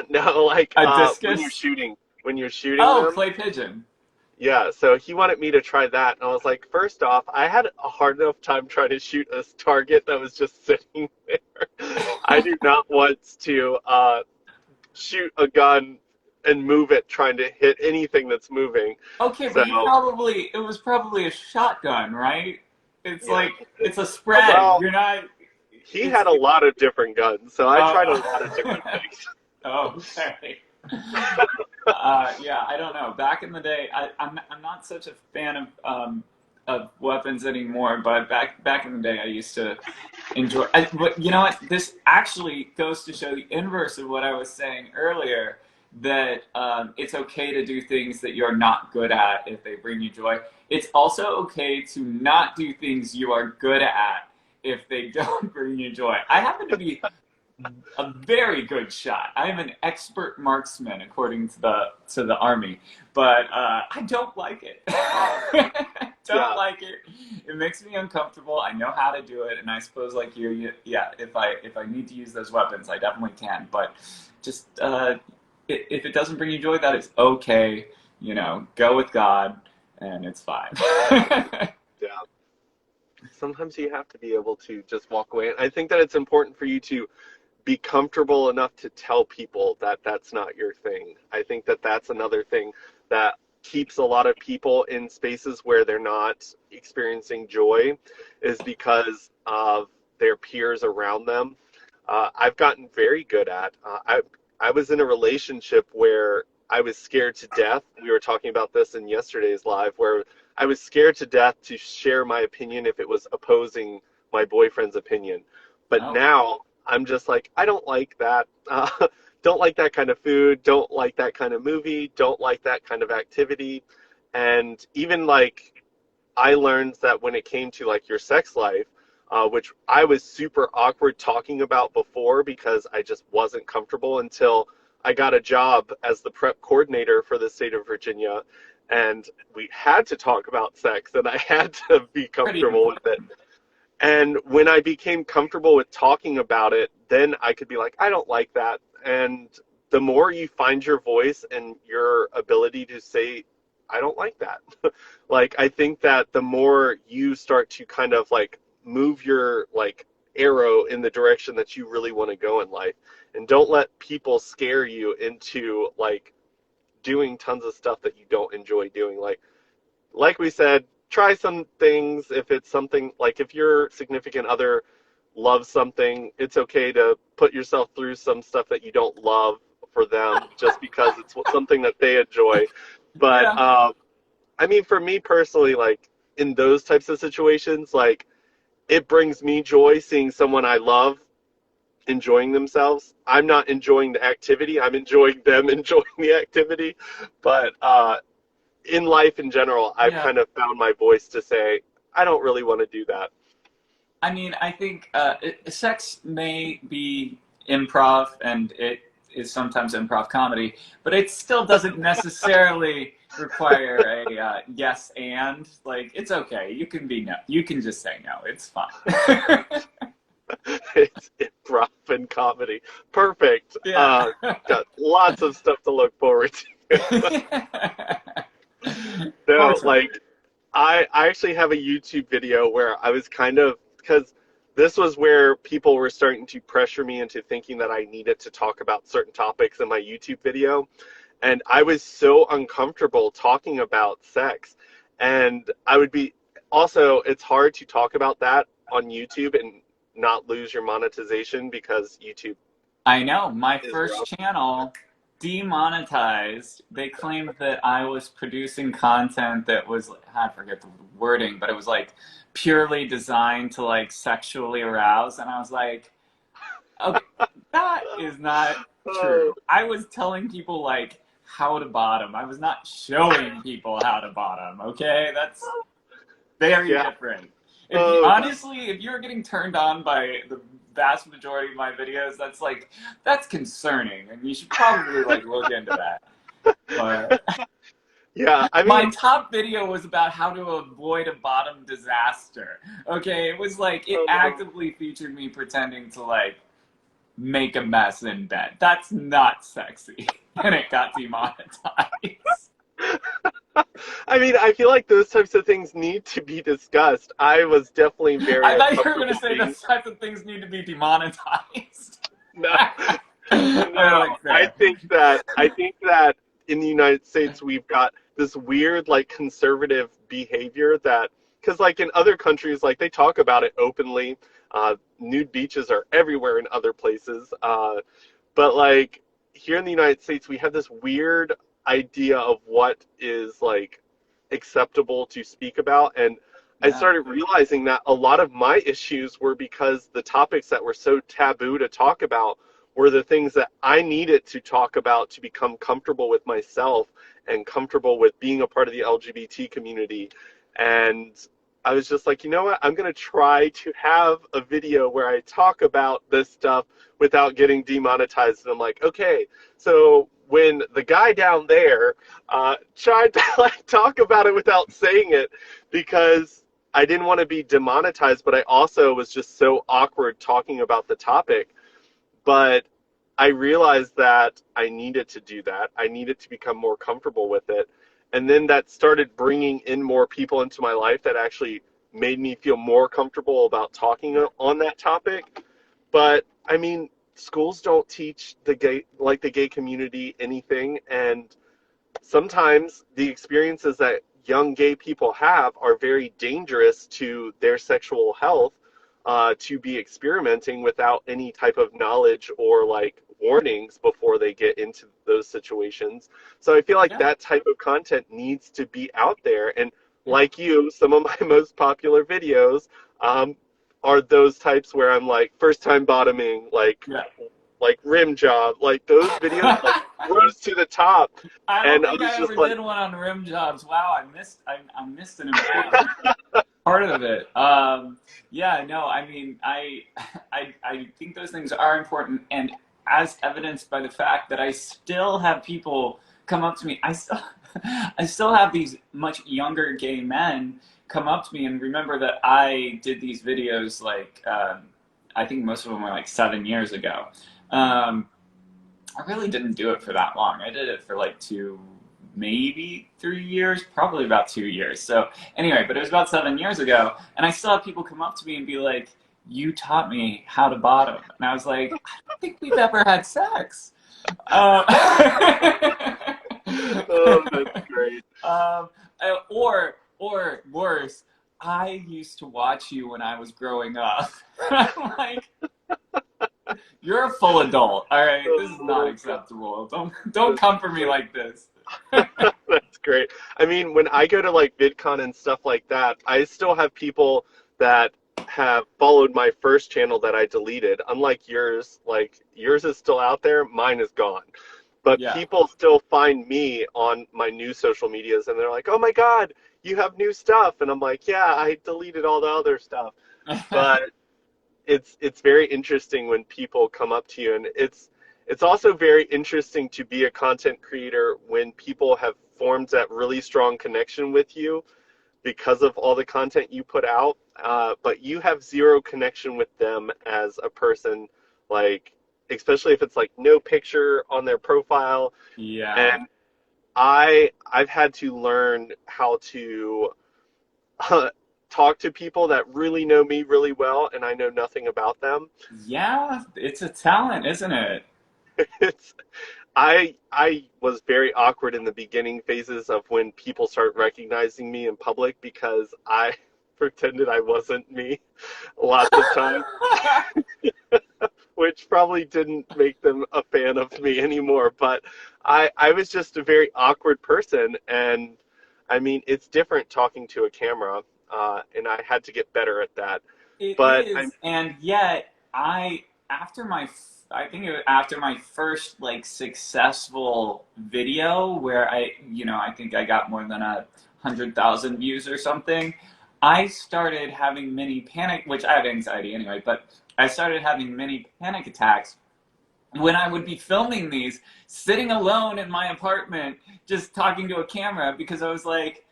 no, like A when discus? when you're shooting Oh, them. clay pigeon. Yeah, so he wanted me to try that, and I was like, first off, I had a hard enough time trying to shoot a target that was just sitting there. I do not want to shoot a gun and move it trying to hit anything that's moving. Okay, So, but it was probably a shotgun, right? It's yeah. like, it's a spread. Well, You're not, he it's, had a lot of different guns, so I tried a uh, lot of different things. oh, okay. Yeah, I don't know. Back in the day, I'm not such a fan of weapons anymore. But back in the day, I used to enjoy. But you know what? This actually goes to show the inverse of what I was saying earlier. That it's okay to do things that you're not good at if they bring you joy. it's also okay to not do things you are good at if they don't bring you joy. I happen to be a very good shot. I am an expert marksman according to the army, but I don't like it. Don't Yeah. like it. It makes me uncomfortable. I know how to do it, and I suppose like yeah. If I need to use those weapons, I definitely can. But just if it doesn't bring you joy, that is okay. You know, go with God, and it's fine. Yeah. Sometimes you have to be able to just walk away. And I think that it's important for you to be comfortable enough to tell people that that's not your thing. I think that that's another thing that keeps a lot of people in spaces where they're not experiencing joy, is because of their peers around them. I've gotten very good at. I was in a relationship where I was scared to death. We were talking about this in yesterday's live, where I was scared to death to share my opinion if it was opposing my boyfriend's opinion. But Oh, now I'm just like, I don't like that. Don't like that kind of food. Don't like that kind of movie. Don't like that kind of activity. And even like, I learned that when it came to like your sex life, which I was super awkward talking about before because I just wasn't comfortable until I got a job as the prep coordinator for the state of Virginia. And we had to talk about sex and I had to be pretty comfortable with it. important. And when I became comfortable with talking about it, then I could be like, I don't like that. And the more you find your voice and your ability to say, I don't like that. Like, I think that the more you start to kind of like move your like arrow in the direction that you really want to go in life, and don't let people scare you into like doing tons of stuff that you don't enjoy doing. Like we said, try some things. If it's something like, if your significant other loves something, it's okay to put yourself through some stuff that you don't love for them just because it's something that they enjoy. But Yeah. I mean, for me personally, like in those types of situations, like it brings me joy seeing someone I love enjoying themselves. I'm not enjoying the activity, I'm enjoying them enjoying the activity. But in life in general, I've Yeah. kind of found my voice to say, I don't really want to do that. I mean, I think sex may be improv and it is sometimes improv comedy, but it still doesn't necessarily require a yes and. Like, it's okay. You can be no. You can just say no. It's fine. It's improv and comedy. Perfect. Yeah. Got lots of stuff to look forward to. No, Awesome. like I actually have a YouTube video where I was kind of, because this was where people were starting to pressure me into thinking that I needed to talk about certain topics in my YouTube video. And I was so uncomfortable talking about sex. And I would be, also, it's hard to talk about that on YouTube and not lose your monetization because YouTube I know. My is first rough. channel demonetized. They claimed that I was producing content that was, I forget the wording, but it was like purely designed to like sexually arouse. And I was like, okay, that is not Oh, true. I was telling people like how to bottom. I was not showing people how to bottom, okay? That's very yeah. different. If you Oh, honestly, if you're getting turned on by the vast majority of my videos, that's concerning, and you should probably like look into that. But yeah. I my mean, top video was about how to avoid a bottom disaster. Okay, it was like it oh no. actively featured me pretending to like make a mess in bed. That's not sexy, and it got demonetized. I mean, I feel like those types of things need to be discussed. I was definitely very I thought you were going to uncomfortable say being. those types of things need to be demonetized. No, I'm no. like, fair. I think that in the United States we've got this weird like conservative behavior that, because like in other countries, like they talk about it openly. Nude beaches are everywhere in other places. But like here in the United States, we have this weird idea of what is like acceptable to speak about. And I Yeah. started realizing that a lot of my issues were because the topics that were so taboo to talk about were the things that I needed to talk about to become comfortable with myself and comfortable with being a part of the LGBT community. And I was just like, you know what? I'm going to try to have a video where I talk about this stuff without getting demonetized. And I'm like, okay, so when the guy down there tried to like talk about it without saying it, because I didn't want to be demonetized, but I also was just so awkward talking about the topic. But I realized that I needed to do that. I needed to become more comfortable with it. And then that started bringing in more people into my life that actually made me feel more comfortable about talking on that topic. But I mean, schools don't teach the gay community anything, and sometimes the experiences that young gay people have are very dangerous to their sexual health, to be experimenting without any type of knowledge or like warnings before they get into those situations. So I feel like Yeah. that type of content needs to be out there. And Yeah. like you, some of my most popular videos are those types where I'm like first time bottoming, Yeah. like rim job, like those videos like rose to the top. I don't And I think was I just ever like, did one on rim jobs. Wow, I missed an important part of it. Yeah, no, I mean, I think those things are important, and as evidenced by the fact that I still have people come up to me. I still have these much younger gay men come up to me and remember that I did these videos like I think most of them were like 7 years ago. Um, I really didn't do it for that long. I did it for like two, maybe 3 years, probably about 2 years. So anyway, but it was about 7 years ago, and I still have people come up to me and be like, "You taught me how to bottom," and I was like, "I don't think we've ever had sex." Uh, oh, that's great. um, or worse, I used to watch you when I was growing up. I'm like, you're a full adult. All right, this is not Oh, acceptable. Don't come for me like this. that's great. I mean, when I go to like VidCon and stuff like that, I still have people that have followed my first channel that I deleted. Unlike yours, like yours is still out there, mine is gone. But Yeah. people still find me on my new social medias and they're like, "Oh my God, you have new stuff." And I'm like, "Yeah, I deleted all the other stuff." But it's very interesting when people come up to you, and it's also very interesting to be a content creator when people have formed that really strong connection with you because of all the content you put out, but you have zero connection with them as a person, like especially if it's like no picture on their profile. Yeah. And I've had to learn how to talk to people that really know me really well and I know nothing about them. Yeah, it's a talent, isn't it? It's I was very awkward in the beginning phases of when people start recognizing me in public because I pretended I wasn't me lots of times, which probably didn't make them a fan of me anymore. But I was just a very awkward person, and I mean it's different talking to a camera, and I had to get better at that. It But I'm is, and yet after I think it was after my first like successful video where I think I got more than 100,000 views or something. I started having mini panic, which I have anxiety anyway, but I started having mini panic attacks when I would be filming these, sitting alone in my apartment, just talking to a camera because I was like,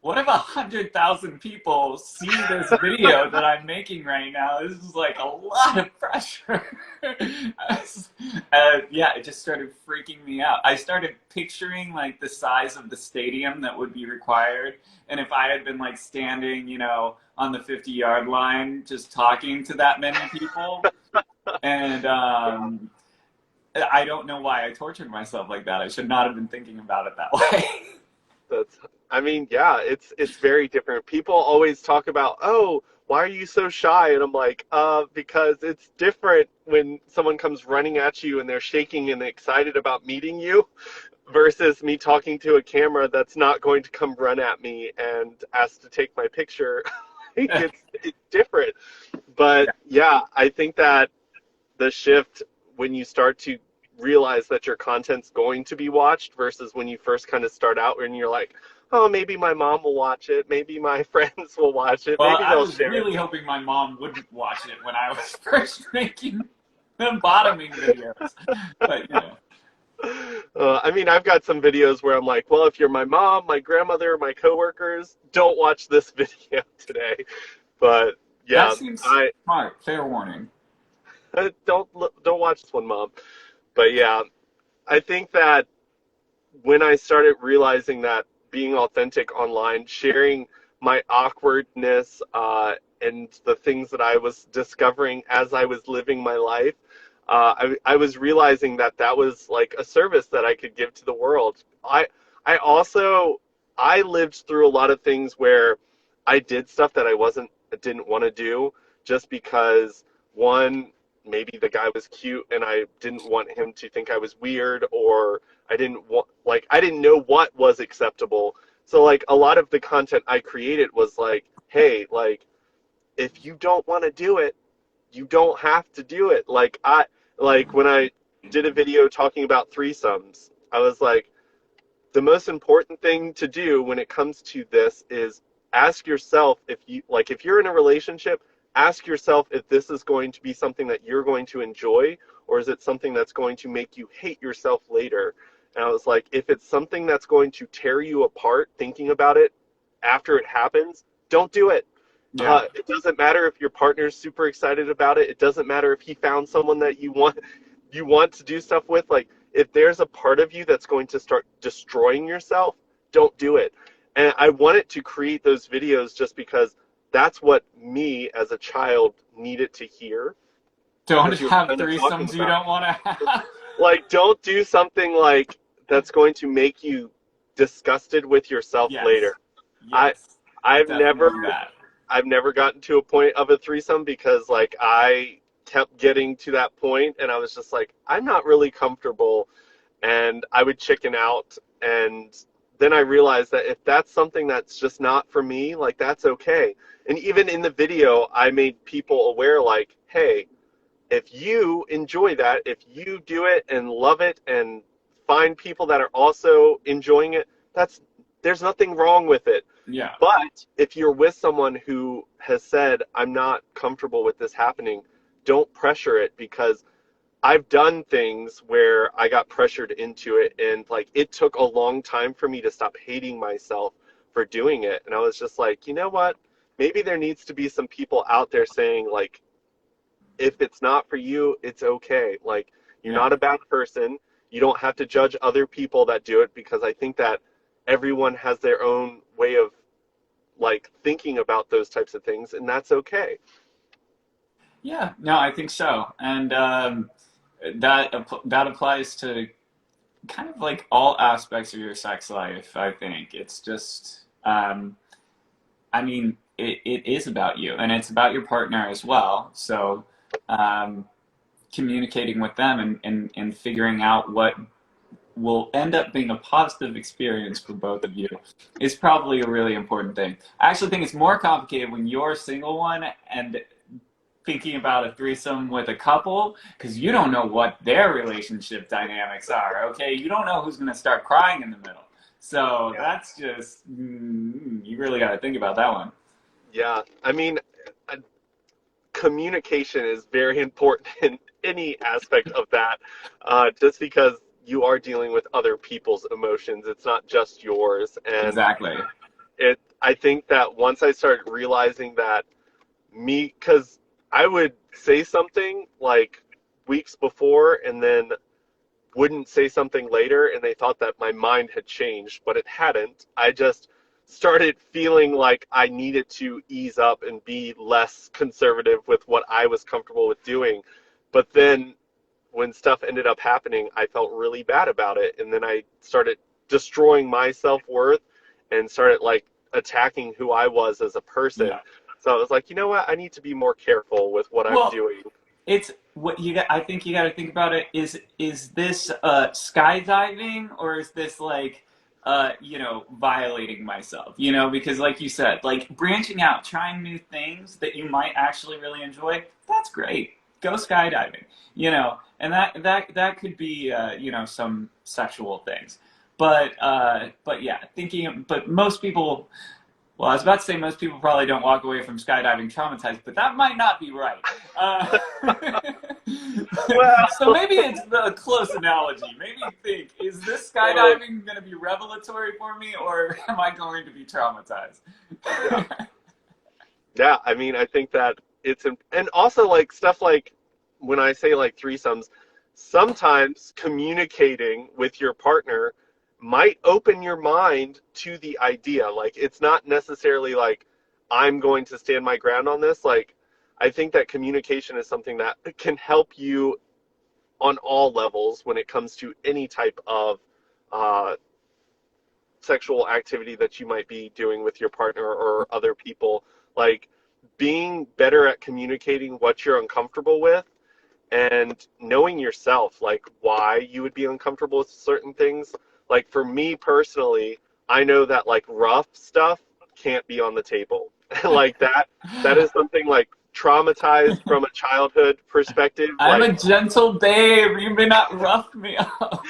what if 100,000 people see this video that I'm making right now? This is like a lot of pressure. Yeah, it just started freaking me out. I started picturing like the size of the stadium that would be required, and if I had been like standing, on the 50-yard line, just talking to that many people, and I don't know why I tortured myself like that. I should not have been thinking about it that way. That's, I mean, yeah, it's very different. People always talk about, "Oh, why are you so shy?" And I'm like, because it's different when someone comes running at you and they're shaking and excited about meeting you versus me talking to a camera that's not going to come run at me and ask to take my picture." It's different. But yeah, I think that the shift when you start to realize that your content's going to be watched versus when you first kind of start out and you're like, oh, maybe my mom will watch it, maybe my friends will watch it, Well, maybe I they'll was share it. really hoping my mom wouldn't watch it when I was first making the bottoming videos. But, you know. I mean, I've got some videos where I'm like, well, if you're my mom, my grandmother, my coworkers, don't watch this video today. But That yeah, seems I smart. Fair warning. don't watch this one, mom. But yeah, I think that when I started realizing that being authentic online, sharing my awkwardness and the things that I was discovering as I was living my life, I was realizing that that was like a service that I could give to the world. I also I lived through a lot of things where I did stuff that didn't want to do just because one, maybe the guy was cute and I didn't want him to think I was weird, or I didn't know what was acceptable. So like a lot of the content I created was like, hey, like if you don't want to do it, you don't have to do it. Like when I did a video talking about threesomes, I was like, the most important thing to do when it comes to this is ask yourself if you're in a relationship, ask yourself if this is going to be something that you're going to enjoy, or is it something that's going to make you hate yourself later. And I was like, if it's something that's going to tear you apart thinking about it after it happens, don't do it. Yeah. It doesn't matter if your partner's super excited about it. It doesn't matter if he found someone that you want to do stuff with. Like, if there's a part of you that's going to start destroying yourself, don't do it. And I wanted to create those videos just because that's what me as a child needed to hear. Don't Because you were have kind of talking threesomes you about, don't want to have. like, don't do something like that's going to make you disgusted with yourself Yes. later. I Yes. I've never Definitely that. I've never gotten to a point of a threesome because like I kept getting to that point and I was just like, I'm not really comfortable, and I would chicken out. And then I realized that if that's something that's just not for me, like that's okay. And even in the video, I made people aware like, hey, if you enjoy that, if you do it and love it and find people that are also enjoying it, that's there's nothing wrong with it. Yeah. But if you're with someone who has said, I'm not comfortable with this happening, don't pressure it, because I've done things where I got pressured into it, and like it took a long time for me to stop hating myself for doing it. And I was just like, you know what? Maybe there needs to be some people out there saying like, if it's not for you, it's okay. Like, you're Yeah. not a bad person. You don't have to judge other people that do it, because I think that everyone has their own way of like thinking about those types of things, and that's okay. Yeah. No, I think so. And that applies to kind of like all aspects of your sex life, I think. It's just, I mean, it is about you and it's about your partner as well. So, um, communicating with them and figuring out what will end up being a positive experience for both of you is probably a really important thing. I actually think it's more complicated when you're a single one and thinking about a threesome with a couple, because you don't know what their relationship dynamics are. Okay, you don't know who's going to start crying in the middle. So Yeah. that's just you really got to think about that one. Yeah. I mean, uh, communication is very important in any aspect of that. Just because you are dealing with other people's emotions, it's not just yours. And Exactly. I think that once I started realizing that because I would say something like weeks before and then wouldn't say something later, and they thought that my mind had changed, but it hadn't. I just started feeling like I needed to ease up and be less conservative with what I was comfortable with doing. But then when stuff ended up happening, I felt really bad about it, and then I started destroying my self-worth and started like attacking who I was as a person. Yeah. So I was like, you know what? I need to be more careful with what I'm Well, doing. it's what you got. I think you got to think about it. Is this skydiving or is this like violating myself? Because like you said, like branching out, trying new things that you might actually really enjoy. That's great. Go skydiving. And that could be some sexual things. but yeah, but most people, well, I was about to say most people probably don't walk away from skydiving traumatized, but that might not be right. So Well, maybe it's a close analogy. Maybe think, is this uh, skydiving going to be revelatory for me, or am I going to be traumatized? yeah. Yeah, I mean, I think that and also like stuff like when I say like threesomes, sometimes communicating with your partner might open your mind to the idea. Like, it's not necessarily like I'm going to stand my ground on this. Like, I think that communication is something that can help you on all levels when it comes to any type of uh, sexual activity that you might be doing with your partner or other people. Like, being better at communicating what you're uncomfortable with and knowing yourself, like why you would be uncomfortable with certain things. Like, for me personally, I know that like rough stuff can't be on the table. Like, that is something like traumatized from a childhood perspective. I'm a Like, gentle babe. You may not rough me up.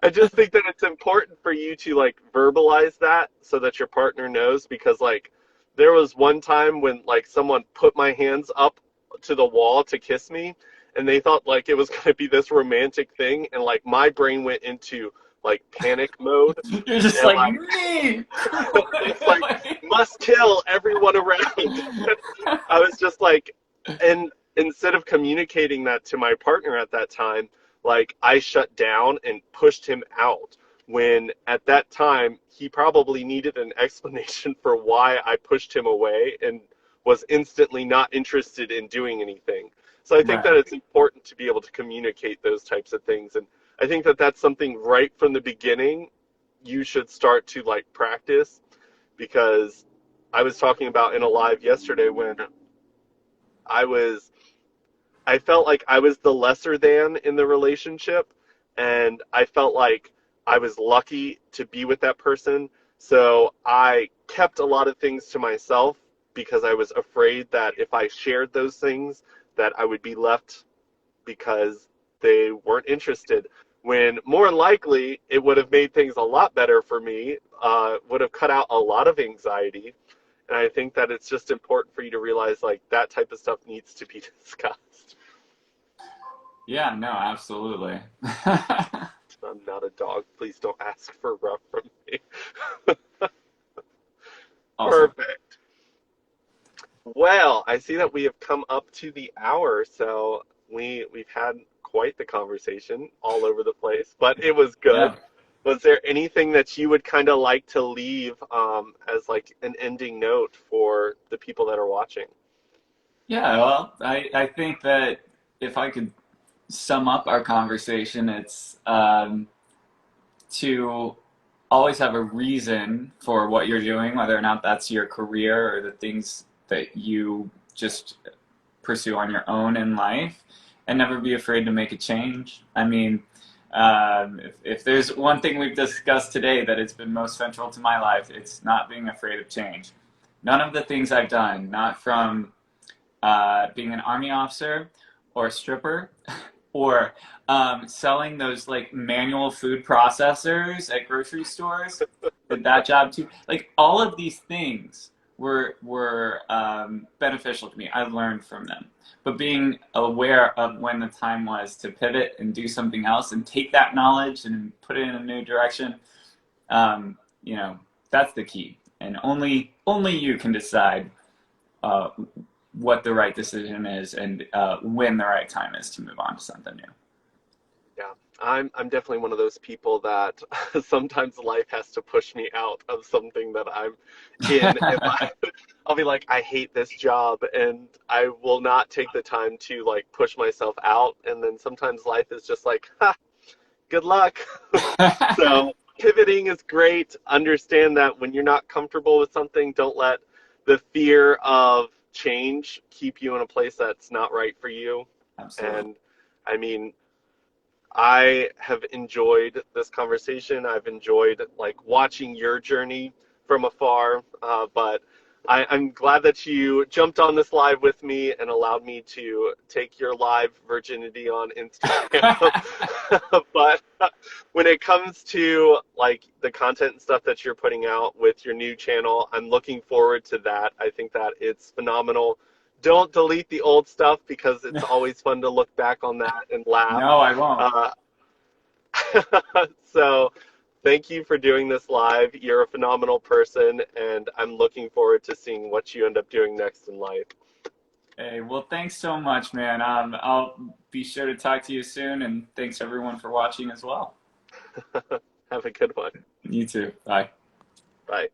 I just think that it's important for you to like verbalize that so that your partner knows, because like there was one time when like someone put my hands up to the wall to kiss me, and they thought like it was going to be this romantic thing, and like my brain went into like panic mode, You're just and like like me. it's like must kill everyone around. I was just like, and instead of communicating that to my partner at that time, like I shut down and pushed him out. When at that time, he probably needed an explanation for why I pushed him away and was instantly not interested in doing anything. So I think that Right. it's important to be able to communicate those types of things. And I think that that's something right from the beginning you should start to like practice, because I was talking about in a live yesterday when I was I felt like I was the lesser than in the relationship, and I felt like I was lucky to be with that person. So I kept a lot of things to myself because I was afraid that if I shared those things, that I would be left because they weren't interested. When more than likely it would have made things a lot better for me, would have cut out a lot of anxiety. And I think that it's just important for you to realize like that type of stuff needs to be discussed. Yeah, no, absolutely. I'm not a dog. Please don't ask for rough from me. Awesome. Perfect. Well, I see that we have come up to the hour, so we've had quite the conversation all over the place, but it was Yeah. good. Was there anything that you would kind of like to leave as like an ending note for the people that are watching? Yeah, well, I think that if I could sum up our conversation, it's to always have a reason for what you're doing, whether or not that's your career or the things that you just pursue on your own in life, and never be afraid to make a change. I mean, if there's one thing we've discussed today that it's been most central to my life, it's not being afraid of change. None of the things I've done, not from being an army officer or a stripper or selling those like manual food processors at grocery stores. Did that job too. Like all of these things were beneficial to me. I learned from them. But being aware of when the time was to pivot and do something else and take that knowledge and put it in a new direction, you know, that's the key. And only you can decide uh, what the right decision is and when the right time is to move on to something new. Yeah, I'm definitely one of those people that sometimes life has to push me out of something that I'm in. I'll be like, I hate this job, and I will not take the time to like push myself out. And then sometimes life is just like, ha, good luck. So pivoting is great. Understand that when you're not comfortable with something, don't let the fear of change keep you in a place that's not right for you. Absolutely. And I mean, I have enjoyed this conversation. I've enjoyed like watching your journey from afar, but I'm glad that you jumped on this live with me and allowed me to take your live virginity on Instagram. But when it comes to like the content and stuff that you're putting out with your new channel, I'm looking forward to that. I think that it's phenomenal. Don't delete the old stuff because it's always fun to look back on that and laugh. No, I won't. Uh, so thank you for doing this live. You're a phenomenal person, and I'm looking forward to seeing what you end up doing next in life. Hey, well, thanks so much, man. I'll be sure to talk to you soon, and thanks everyone for watching as well. Have a good one. You too. Bye. Bye.